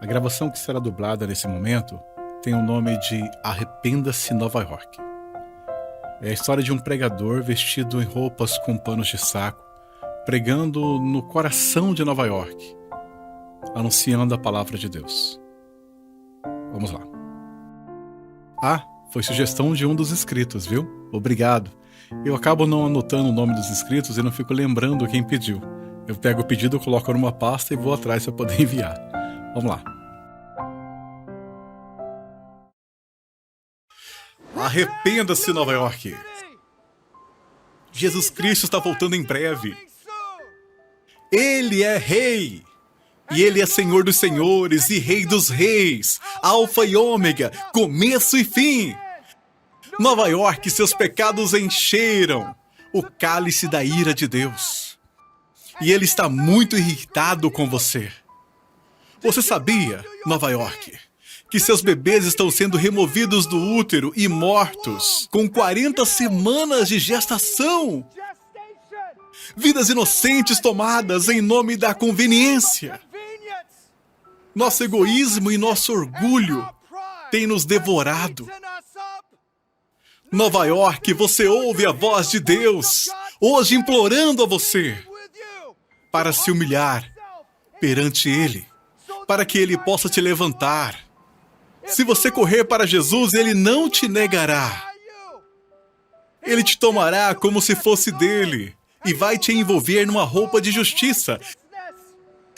A gravação que será dublada nesse momento tem o nome de Arrependa-se Nova York. É a história de um pregador vestido em roupas com panos de saco, pregando no coração de Nova York, anunciando a palavra de Deus. Vamos lá. Foi sugestão de um dos inscritos, viu? Obrigado. Eu acabo não anotando o nome dos inscritos e não fico lembrando quem pediu. Eu pego o pedido, coloco numa pasta e vou atrás para poder enviar. Vamos lá. Arrependa-se, Nova York. Jesus Cristo está voltando em breve. Ele é rei. E ele é Senhor dos senhores e Rei dos reis. Alfa e ômega, começo e fim. Nova York, seus pecados encheram o cálice da ira de Deus. E ele está muito irritado com você. Você sabia, Nova York, que seus bebês estão sendo removidos do útero e mortos com 40 semanas de gestação? Vidas inocentes tomadas em nome da conveniência. Nosso egoísmo e nosso orgulho têm nos devorado. Nova York, você ouve a voz de Deus, hoje implorando a você para se humilhar perante Ele, para que Ele possa te levantar. Se você correr para Jesus, Ele não te negará. Ele te tomará como se fosse dele e vai te envolver numa roupa de justiça.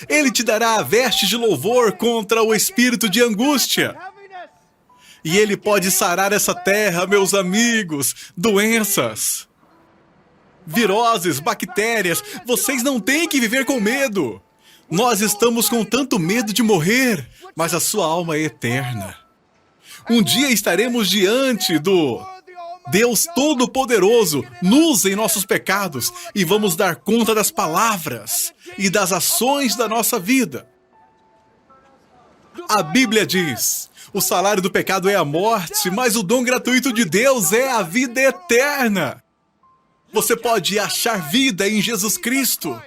Ele te dará a veste de louvor contra o espírito de angústia. E Ele pode sarar essa terra, meus amigos, doenças, viroses, bactérias. Vocês não têm que viver com medo. Nós estamos com tanto medo de morrer, mas a sua alma é eterna. Um dia estaremos diante do Deus Todo-Poderoso, nus em nossos pecados, e vamos dar conta das palavras e das ações da nossa vida. A Bíblia diz: o salário do pecado é a morte, mas o dom gratuito de Deus é a vida eterna. Você pode achar vida em Jesus Cristo.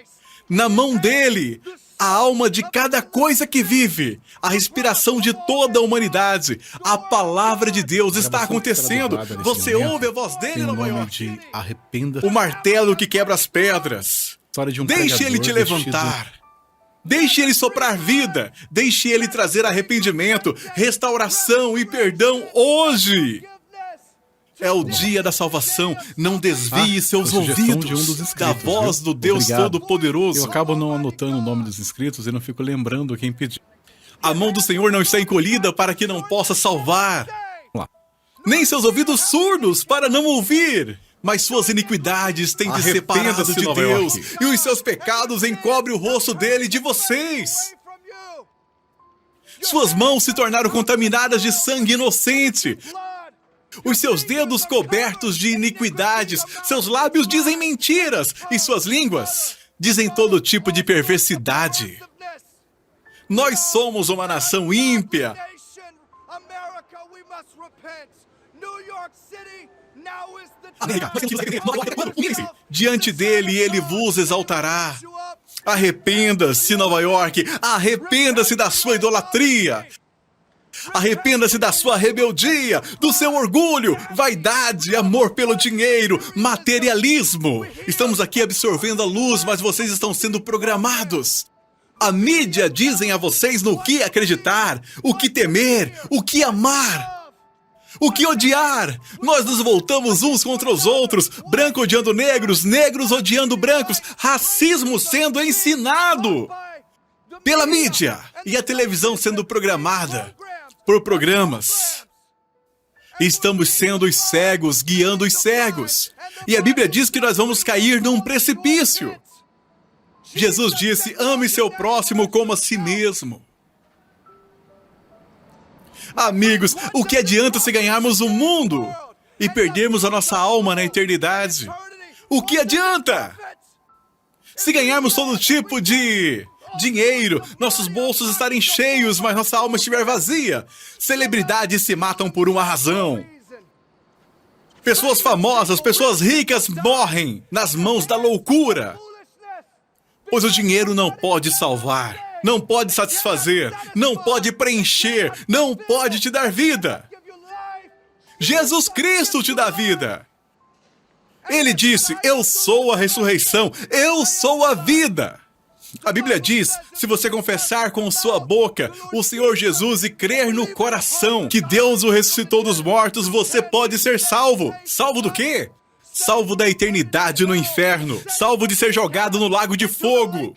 Na mão dele, a alma de cada coisa que vive, a respiração de toda a humanidade, a palavra de Deus está acontecendo. Você ouve a voz dele, Nova York? O martelo que quebra as pedras. Deixe ele te levantar. Deixe ele soprar vida. Deixe ele trazer arrependimento, restauração e perdão hoje. É o dia da salvação. Não desvie seus ouvidos da voz do Deus Todo-Poderoso. Eu acabo não anotando o nome dos inscritos e não fico lembrando quem pediu. A mão do Senhor não está encolhida para que não possa salvar. Nem seus ouvidos surdos para não ouvir. Mas suas iniquidades têm te separado de Deus. E os seus pecados encobrem o rosto dele de vocês. Suas mãos se tornaram contaminadas de sangue inocente. Os seus dedos cobertos de iniquidades, seus lábios dizem mentiras e suas línguas dizem todo tipo de perversidade. Nós somos uma nação ímpia. Diante dele, ele vos exaltará. Arrependa-se, Nova York. Arrependa-se da sua idolatria. Arrependa-se da sua rebeldia, do seu orgulho, vaidade, amor pelo dinheiro, materialismo. Estamos aqui absorvendo a luz, mas vocês estão sendo programados. A mídia dizem a vocês no que acreditar, o que temer, o que amar, o que odiar. Nós nos voltamos uns contra os outros, branco odiando negros, negros odiando brancos, racismo sendo ensinado pela mídia e a televisão sendo programada por programas. Estamos sendo os cegos, guiando os cegos. E a Bíblia diz que nós vamos cair num precipício. Jesus disse: ame seu próximo como a si mesmo. Amigos, o que adianta se ganharmos o mundo e perdermos a nossa alma na eternidade? O que adianta? Se ganharmos todo tipo de dinheiro, nossos bolsos estarem cheios, mas nossa alma estiver vazia. Celebridades se matam por uma razão. Pessoas famosas, pessoas ricas morrem nas mãos da loucura, pois o dinheiro não pode salvar. não pode satisfazer, não pode preencher, não pode te dar vida. Jesus Cristo te dá vida. Ele disse, eu sou a ressurreição, eu sou a vida. A Bíblia diz, se você confessar com sua boca o Senhor Jesus e crer no coração que Deus o ressuscitou dos mortos, você pode ser salvo. Salvo do quê? Salvo da eternidade no inferno. Salvo de ser jogado no lago de fogo,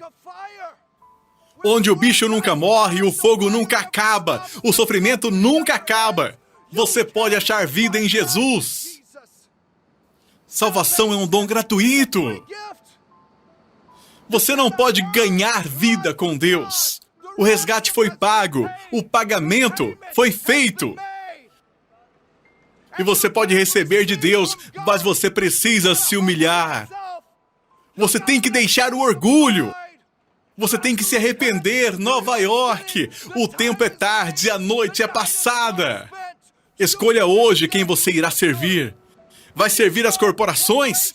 onde o bicho nunca morre, o fogo nunca acaba, o sofrimento nunca acaba. Você pode achar vida em Jesus. Salvação é um dom gratuito. Você não pode ganhar vida com Deus. O resgate foi pago, o pagamento foi feito. E você pode receber de Deus, mas você precisa se humilhar. Você tem que deixar o orgulho. Você tem que se arrepender, Nova York. O tempo é tarde, a noite é passada. Escolha hoje quem você irá servir. Vai servir as corporações?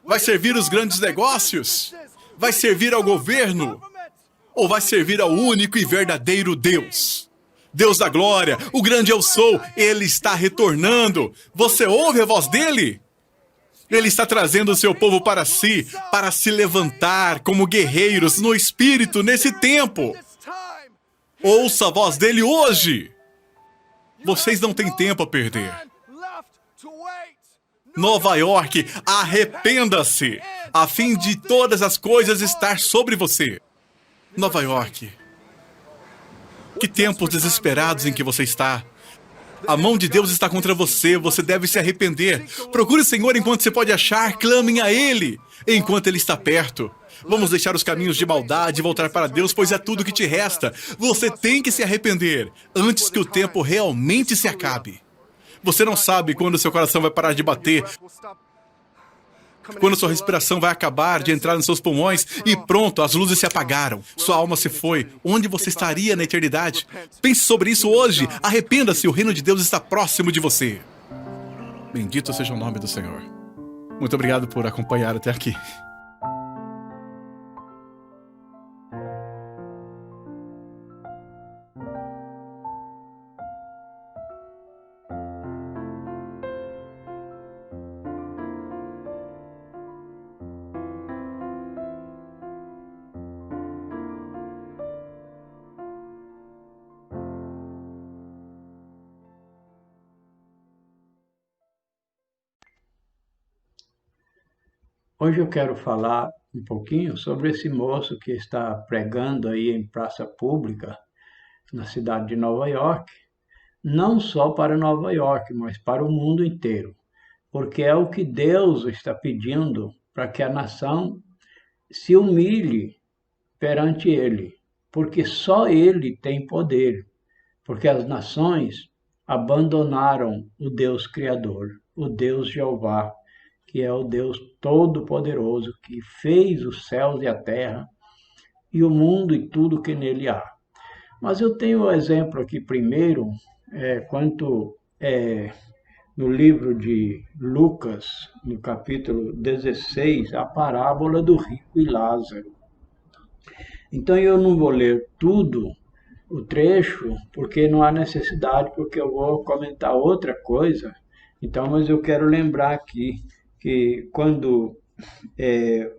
Vai servir os grandes negócios? Vai servir ao governo? Ou vai servir ao único e verdadeiro Deus? Deus da glória, o grande eu sou, Ele está retornando. Você ouve a voz dEle? Ele está trazendo o seu povo para si, para se levantar como guerreiros no Espírito nesse tempo. Ouça a voz dEle hoje. Vocês não têm tempo a perder. Nova York, arrependa-se, a fim de todas as coisas estar sobre você. Nova York, que tempos desesperados em que você está. A mão de Deus está contra você, você deve se arrepender. Procure o Senhor enquanto você pode achar, clamem a Ele, enquanto Ele está perto. Vamos deixar os caminhos de maldade e voltar para Deus, pois é tudo que te resta. Você tem que se arrepender, antes que o tempo realmente se acabe. Você não sabe quando seu coração vai parar de bater, quando sua respiração vai acabar de entrar nos seus pulmões e pronto, as luzes se apagaram. Sua alma se foi. Onde você estaria na eternidade? Pense sobre isso hoje. Arrependa-se, o reino de Deus está próximo de você. Bendito seja o nome do Senhor. Muito obrigado por acompanhar até aqui. Hoje eu quero falar um pouquinho sobre esse moço que está pregando aí em praça pública na cidade de Nova York, não só para Nova York, mas para o mundo inteiro, porque é o que Deus está pedindo para que a nação se humilhe perante Ele, porque só Ele tem poder, porque as nações abandonaram o Deus Criador, o Deus Jeová, que é o Deus Todo-Poderoso, que fez os céus e a terra, e o mundo e tudo que nele há. Mas eu tenho um exemplo aqui primeiro, no livro de Lucas, no capítulo 16, a parábola do rico e Lázaro. Então eu não vou ler tudo, o trecho, porque não há necessidade, porque eu vou comentar outra coisa. Então, mas eu quero lembrar aqui que quando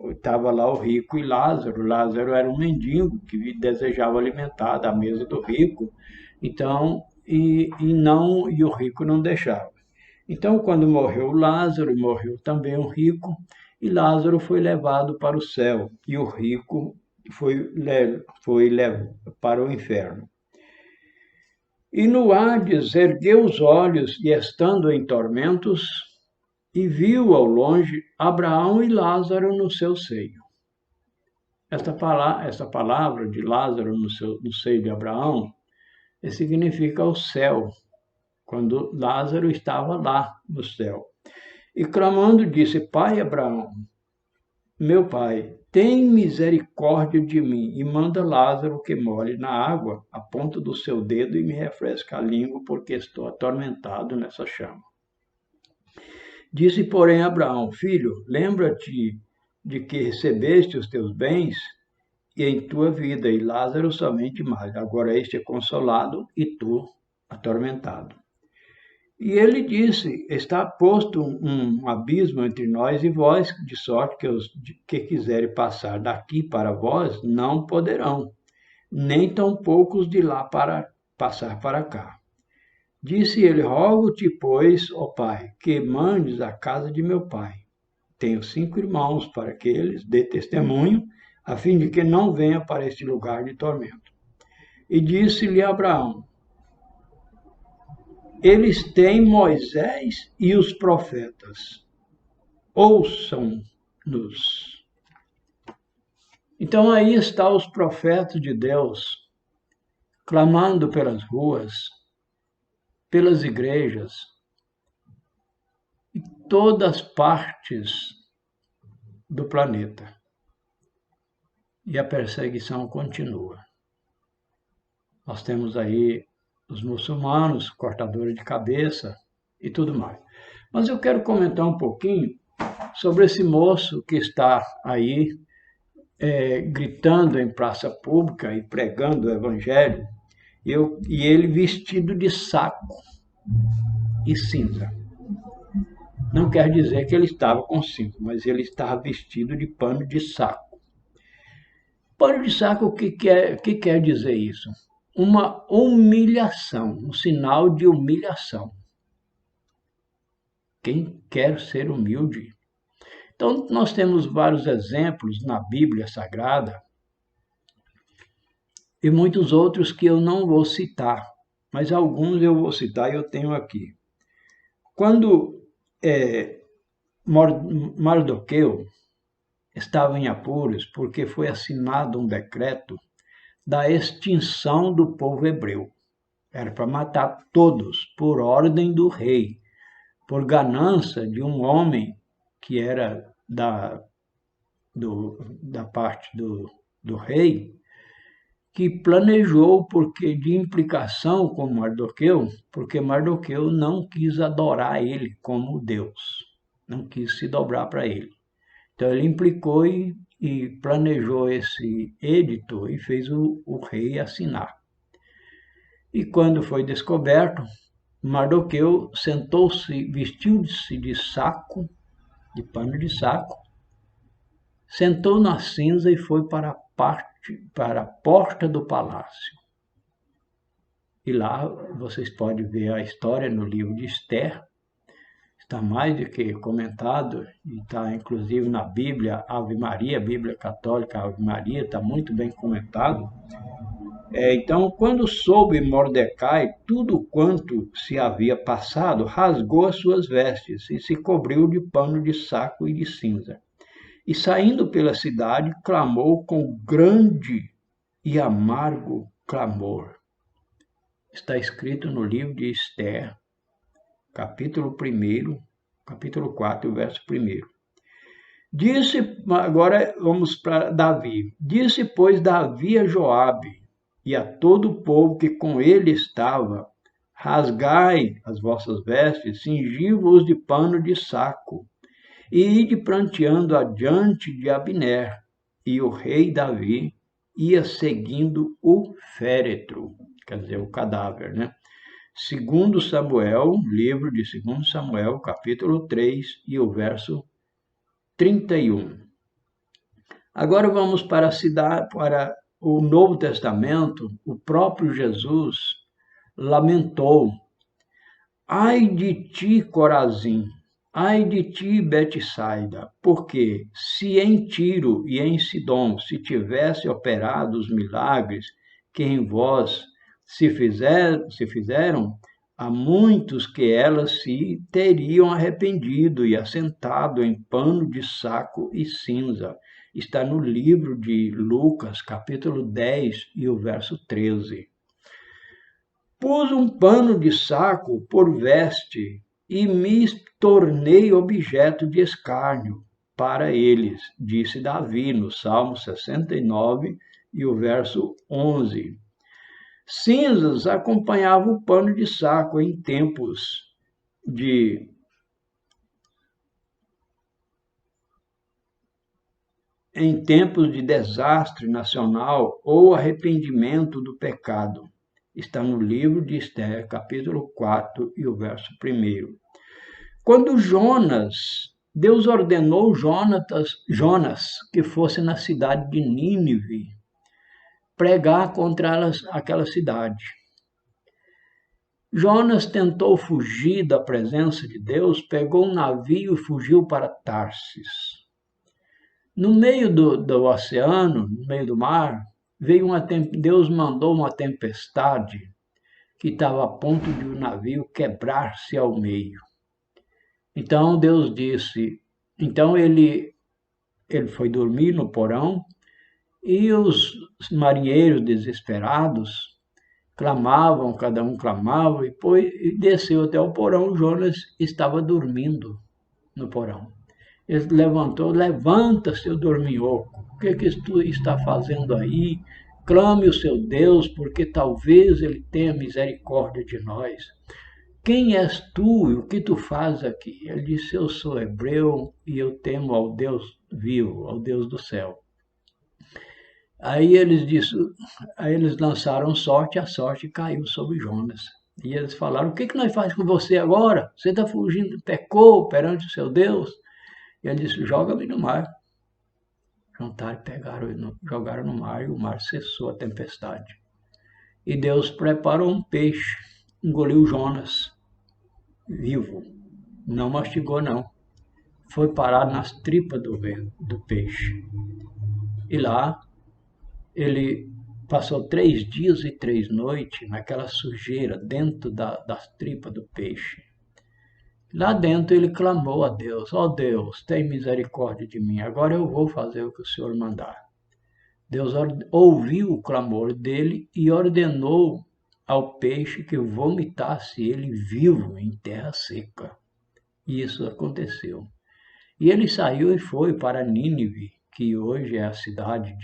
estava lá o rico e Lázaro era um mendigo que desejava alimentar da mesa do rico, então, e o rico não deixava. Então, quando morreu Lázaro, morreu também o rico, e Lázaro foi levado para o céu, e o rico foi levado para o inferno. E no Hades ergueu os olhos, e estando em tormentos, e viu ao longe Abraão e Lázaro no seu seio. Essa palavra de Lázaro no seio de Abraão significa o céu, quando Lázaro estava lá no céu. E clamando disse: Pai Abraão, meu pai, tem misericórdia de mim e manda Lázaro que molhe na água a ponta do seu dedo e me refresque a língua, porque estou atormentado nessa chama. Disse, porém, Abraão: Filho, lembra-te de que recebeste os teus bens e em tua vida, e Lázaro somente mais. Agora este é consolado e tu atormentado. E ele disse: está posto um abismo entre nós e vós, de sorte que os que quiserem passar daqui para vós não poderão, nem tampouco os de lá para passar para cá. Disse ele: rogo-te, pois, ó Pai, que mandes a casa de meu pai. Tenho 5 irmãos, para que eles dê testemunho, a fim de que não venha para este lugar de tormento. E disse-lhe Abraão: eles têm Moisés e os profetas. Ouçam-nos. Então aí estão os profetas de Deus, clamando pelas ruas, pelas igrejas, em todas as partes do planeta. E a perseguição continua. Nós temos aí os muçulmanos, cortadores de cabeça e tudo mais. Mas eu quero comentar um pouquinho sobre esse moço que está aí gritando em praça pública e pregando o evangelho, e ele vestido de saco e cinza. Não quer dizer que ele estava com cinza, mas ele estava vestido de pano de saco. Pano de saco, o que quer dizer isso? Uma humilhação, um sinal de humilhação. Quem quer ser humilde? Então, nós temos vários exemplos na Bíblia Sagrada e muitos outros que eu não vou citar, mas alguns eu vou citar e eu tenho aqui. Quando Mardoqueu estava em apuros porque foi assinado um decreto da extinção do povo hebreu. Era para matar todos, por ordem do rei, por ganância de um homem que era da parte do rei, que planejou, porque de implicação com Mardoqueu, porque Mardoqueu não quis adorar ele como Deus, não quis se dobrar para ele. Então ele implicou e planejou esse edito e fez o rei assinar. E quando foi descoberto, Mardoqueu sentou-se, vestiu-se de saco, de pano de saco, sentou na cinza e foi para a porta do palácio. E lá vocês podem ver a história no livro de Esther. Está mais do que comentado, e está inclusive na Bíblia, Ave Maria, Bíblia Católica, Ave Maria, está muito bem comentado. Então, quando soube Mordecai tudo quanto se havia passado, rasgou as suas vestes e se cobriu de pano de saco e de cinza. E saindo pela cidade, clamou com grande e amargo clamor. Está escrito no livro de Esther, capítulo 1, capítulo 4, verso 1. Agora vamos para Davi. Disse, pois, Davi a Joabe e a todo o povo que com ele estava: rasgai as vossas vestes, cingi-vos de pano de saco, e ide pranteando adiante de Abner. E o rei Davi ia seguindo o féretro, quer dizer, o cadáver, né? Segundo Samuel, livro de 2 Samuel, capítulo 3, e o verso 31. Agora vamos para o Novo Testamento. O próprio Jesus lamentou: ai de ti, Corazim, ai de ti, Betsaida, porque se em Tiro e em Sidom se tivesse operado os milagres que em vós se fizeram, há muitos que elas se teriam arrependido e assentado em pano de saco e cinza. Está no livro de Lucas, capítulo 10, e o verso 13. Pus um pano de saco por veste e me tornei objeto de escárnio para eles, disse Davi no Salmo 69 e o verso 11. Cinzas acompanhavam o pano de saco em tempos em tempos de desastre nacional ou arrependimento do pecado. Está no livro de Esther, capítulo 4 e o verso 1. Quando Deus ordenou Jonas que fosse na cidade de Nínive pregar contra aquela cidade. Jonas tentou fugir da presença de Deus, pegou um navio e fugiu para Tarsis. No meio do oceano, no meio do mar, Deus mandou uma tempestade que estava a ponto de o navio quebrar-se ao meio. Então Deus disse, então ele foi dormir no porão e os marinheiros desesperados clamavam, cada um clamava, e desceu até o porão. Jonas estava dormindo no porão. Ele levantou, levanta, seu dorminhoco, o que tu está fazendo aí? Clame o seu Deus, porque talvez ele tenha misericórdia de nós. Quem és tu e o que tu fazes aqui? Ele disse, eu sou hebreu e eu temo ao Deus vivo, ao Deus do céu. Aí eles lançaram sorte, a sorte caiu sobre Jonas. E eles falaram, o que nós fazemos com você agora? Você está fugindo, pecou perante o seu Deus? E ele disse, joga-me no mar. Juntaram, jogaram no mar e o mar cessou a tempestade. E Deus preparou um peixe, engoliu Jonas vivo. Não mastigou, não. Foi parar nas tripas do peixe. E lá ele passou 3 dias e 3 noites naquela sujeira dentro das tripas do peixe. Lá dentro ele clamou a Deus, ó Deus, tem misericórdia de mim, agora eu vou fazer o que o Senhor mandar. Deus ouviu o clamor dele e ordenou ao peixe que vomitasse ele vivo em terra seca. E isso aconteceu. E ele saiu e foi para Nínive, que hoje é a cidade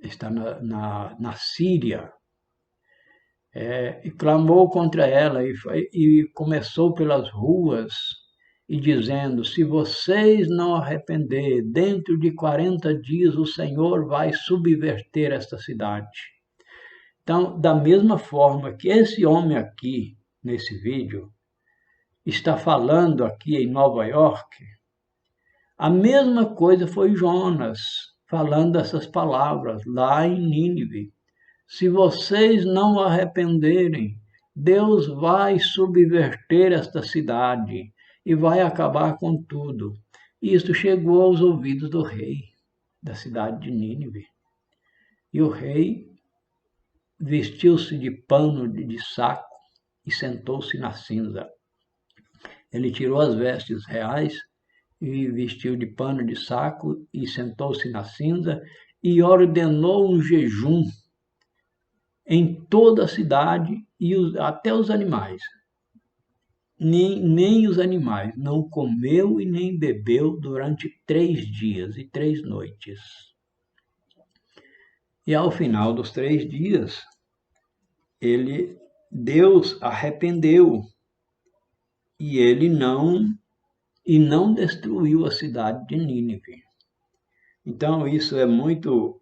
está na Síria, e clamou contra ela e começou pelas ruas e dizendo, se vocês não arrepender, dentro de 40 dias o Senhor vai subverter esta cidade. Então, da mesma forma que esse homem aqui, nesse vídeo, está falando aqui em Nova York, a mesma coisa foi Jonas, falando essas palavras lá em Nínive. Se vocês não arrependerem, Deus vai subverter esta cidade e vai acabar com tudo. E isso chegou aos ouvidos do rei da cidade de Nínive. E o rei vestiu-se de pano de saco e sentou-se na cinza. Ele tirou as vestes reais e vestiu de pano de saco e sentou-se na cinza e ordenou um jejum em toda a cidade e até os animais. Nem os animais, não comeu e nem bebeu durante 3 dias e 3 noites. E ao final dos 3 dias, Deus arrependeu e ele não destruiu a cidade de Nínive. Então isso é muito,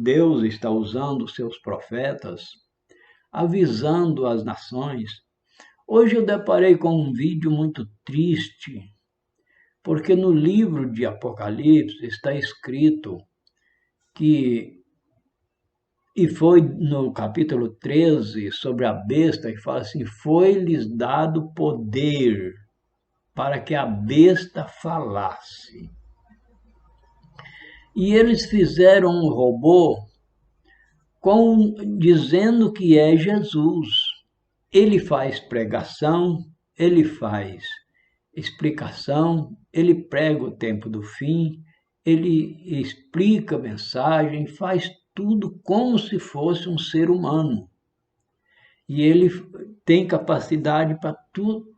Deus está usando os seus profetas, avisando as nações. Hoje eu deparei com um vídeo muito triste, porque no livro de Apocalipse está escrito e foi no capítulo 13, sobre a besta, que fala assim, foi-lhes dado poder para que a besta falasse. E eles fizeram um robô dizendo que é Jesus. Ele faz pregação, ele faz explicação, ele prega o tempo do fim, ele explica a mensagem, faz tudo como se fosse um ser humano. E ele tem capacidade para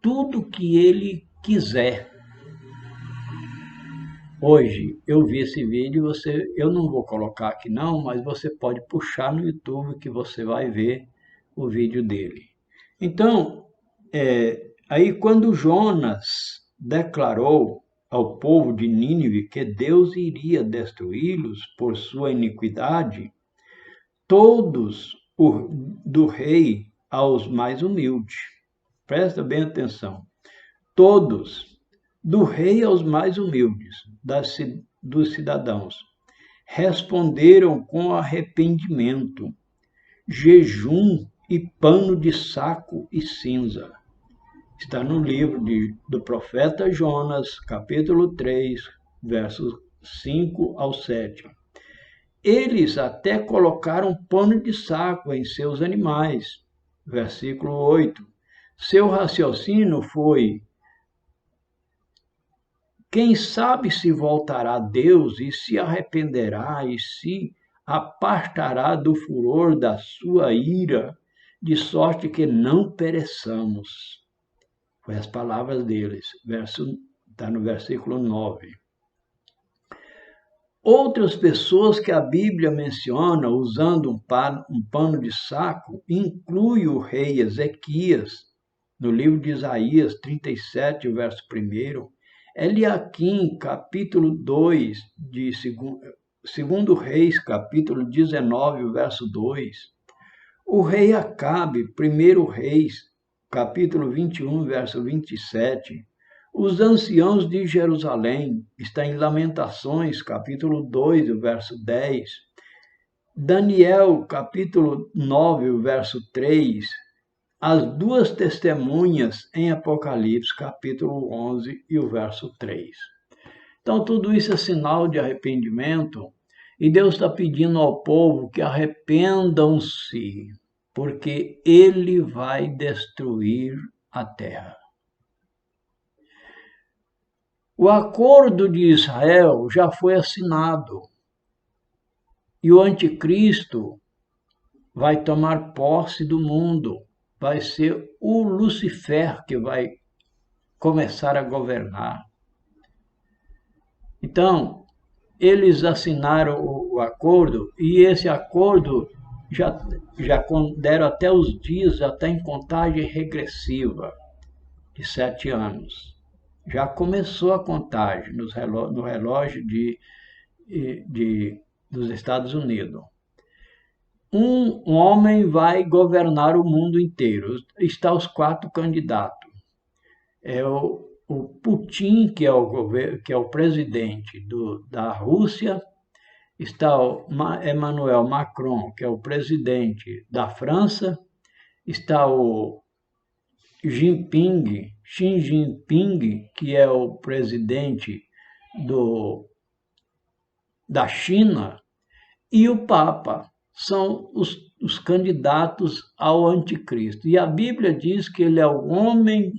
tudo que ele quiser. Hoje eu vi esse vídeo, eu não vou colocar aqui não, mas você pode puxar no YouTube que você vai ver o vídeo dele. Então, aí quando Jonas declarou ao povo de Nínive que Deus iria destruí-los por sua iniquidade, todos, do rei aos mais humildes. Presta bem atenção. Todos, do rei aos mais humildes, dos cidadãos, responderam com arrependimento, jejum e pano de saco e cinza. Está no livro do profeta Jonas, capítulo 3, versos 5 ao 7. Eles até colocaram pano de saco em seus animais. Versículo 8. Seu raciocínio foi: quem sabe se voltará a Deus e se arrependerá e se apartará do furor da sua ira, de sorte que não pereçamos. Foi as palavras deles. Está no versículo 9. Outras pessoas que a Bíblia menciona usando um pano de saco inclui o rei Ezequias, no livro de Isaías 37, verso 1, Eliaquim, capítulo 2, de 2 Reis, capítulo 19, verso 2, o rei Acabe, 1 Reis, capítulo 21, verso 27, os anciãos de Jerusalém, está em Lamentações, capítulo 2, verso 10. Daniel, capítulo 9, verso 3. As duas testemunhas em Apocalipse, capítulo 11 e o verso 3. Então, tudo isso é sinal de arrependimento e Deus está pedindo ao povo que arrependam-se, porque Ele vai destruir a terra. O acordo de Israel já foi assinado e o anticristo vai tomar posse do mundo. Vai ser o Lucifer que vai começar a governar. Então, eles assinaram o acordo e esse acordo já deram até os dias, já está em contagem regressiva de 7 anos. Já começou a contagem no relógio dos Estados Unidos. Um homem vai governar o mundo inteiro. Estão os 4 candidatos. É o Putin, que é o presidente da Rússia. Está o Emmanuel Macron, que é o presidente da França. Está o Xi Jinping, que é o presidente da China, e o Papa. São os candidatos ao anticristo. E a Bíblia diz que ele é o homem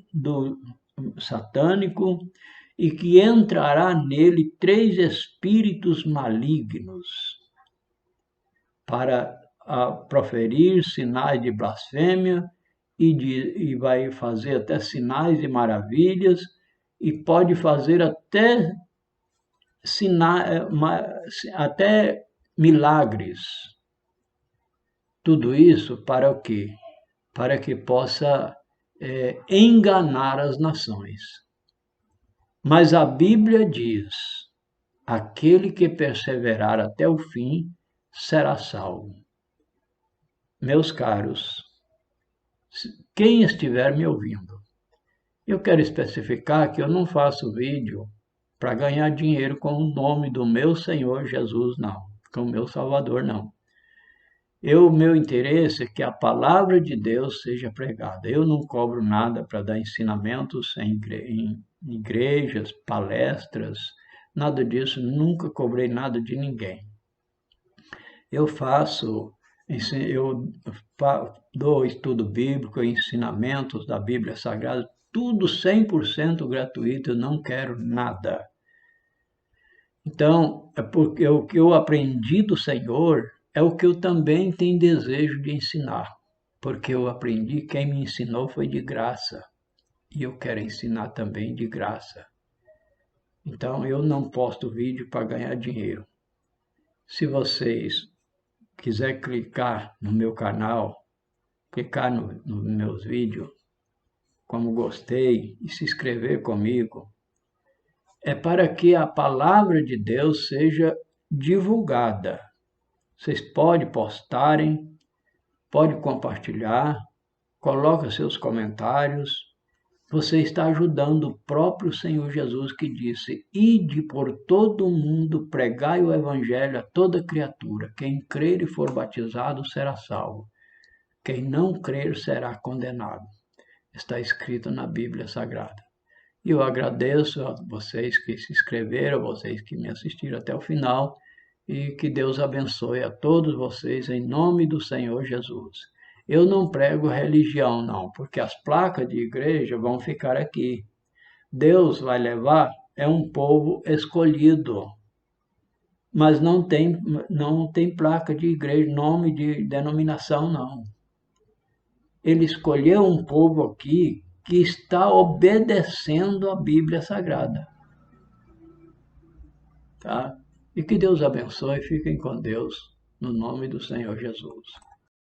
satânico e que entrará nele 3 espíritos malignos para proferir sinais de blasfêmia e vai fazer até sinais e maravilhas e pode fazer até milagres. Tudo isso para o quê? Para que possa enganar as nações. Mas a Bíblia diz: aquele que perseverar até o fim será salvo. Meus caros, quem estiver me ouvindo, eu quero especificar que eu não faço vídeo para ganhar dinheiro com o nome do meu Senhor Jesus, não, com o meu Salvador, não. Meu interesse é que a palavra de Deus seja pregada. Eu não cobro nada para dar ensinamentos em igrejas, palestras, nada disso, nunca cobrei nada de ninguém. Eu dou estudo bíblico, ensinamentos da Bíblia Sagrada, tudo 100% gratuito, eu não quero nada. Então, é porque o que eu aprendi do Senhor é o que eu também tenho desejo de ensinar, porque eu aprendi, quem me ensinou foi de graça, e eu quero ensinar também de graça. Então, eu não posto vídeo para ganhar dinheiro. Se vocês quiserem clicar no meu canal, clicar nos meus vídeos, como gostei, e se inscrever comigo, é para que a palavra de Deus seja divulgada. Vocês podem postarem, podem compartilhar, coloca seus comentários. Você está ajudando o próprio Senhor Jesus, que disse: ide por todo o mundo, pregai o evangelho a toda criatura. Quem crer e for batizado será salvo. Quem não crer será condenado. Está escrito na Bíblia Sagrada. E eu agradeço a vocês que se inscreveram, a vocês que me assistiram até o final, e que Deus abençoe a todos vocês em nome do Senhor Jesus. Eu não prego religião, não, porque as placas de igreja vão ficar aqui. Deus vai levar um povo escolhido, mas não tem placa de igreja, nome de denominação, não. Ele escolheu um povo aqui que está obedecendo a Bíblia Sagrada. Tá? E que Deus abençoe, fiquem com Deus, no nome do Senhor Jesus.